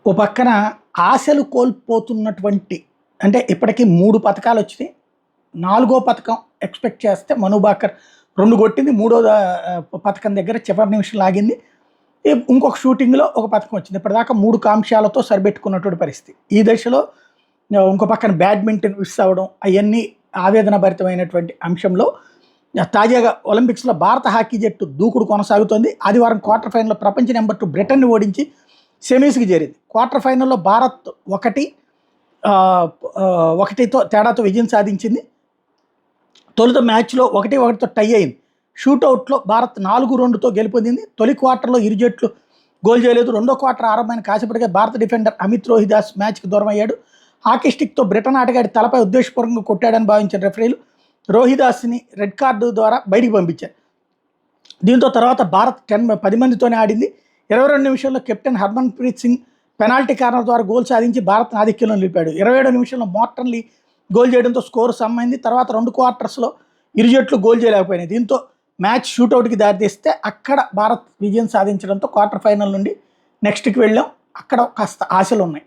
ఓ పక్కన ఆశలు కోల్పోతున్నటువంటి అంటే ఇప్పటికీ 3 పతకాలు వచ్చినాయి. 4గో పతకం ఎక్స్‌పెక్ట్ చేస్తే మను భాకర్ 2 కొట్టింది. మూడో పతకం దగ్గర చివరి నిమిషంలో ఆగింది. ఇంకొక షూటింగ్‌లో ఒక పతకం వచ్చింది. ఇప్పటిదాకా 3 కాంక్షాలతో సరిపెట్టుకున్నటువంటి పరిస్థితి. ఈ దశలో ఇంకో పక్కన బ్యాడ్మింటన్ మిస్ అవ్వడం అయన్నీ ఆవేదన భరితమైనటువంటి అంశంలో తాజాగా ఒలింపిక్స్‌లో భారత హాకీ జట్టు దూకుడు కొనసాగుతోంది. ఆదివారం క్వార్టర్ ఫైనల్‌లో ప్రపంచ నెంబర్ 2 బ్రిటన్‌ని ఓడించి సెమీస్‌కి చేరింది. క్వార్టర్ ఫైనల్‌లో భారత్ 1-1తో తేడాతో విజయం సాధించింది. తొలుత మ్యాచ్లో 1-1తో టై అయింది. షూటౌట్లో భారత్ 4-2తో గెలుపొందింది. తొలి క్వార్టర్లో ఇరు జట్లు గోల్ చేయలేదు. రెండో క్వార్టర్ ఆరంభమైన కాసేపటికే భారత డిఫెండర్ అమిత్ రోహిదాస్ మ్యాచ్కి దూరం అయ్యాడు. హాకీ స్టిక్తో బ్రిటన్ ఆటగాడి తలపై ఉద్దేశపూర్వకంగా కొట్టాడని భావించిన రెఫరీలు రోహిదాస్ని రెడ్ కార్డు ద్వారా బయటికి పంపించారు. దీంతో తర్వాత భారత్ 10 మందితోనే ఆడింది. 22 నిమిషాల్లో captain Harman Preet Singh penalty corner ద్వారా గోల్ సాధించి భారత్ను ఆధిక్యంలో నిలిపాడు. 27 నిమిషంలో మోర్టన్లీ గోల్ చేయడంతో స్కోరు సమ్మైంది. తర్వాత 2 క్వార్టర్స్లో ఇరు జట్లు గోల్ చేయలేకపోయినాయి. దీంతో మ్యాచ్ షూటౌట్కి దారితీస్తే అక్కడ భారత్ విజయం సాధించడంతో క్వార్టర్ ఫైనల్ నుండి నెక్స్ట్కి వెళ్ళాం. అక్కడ కాస్త ఆశలు ఉన్నాయి.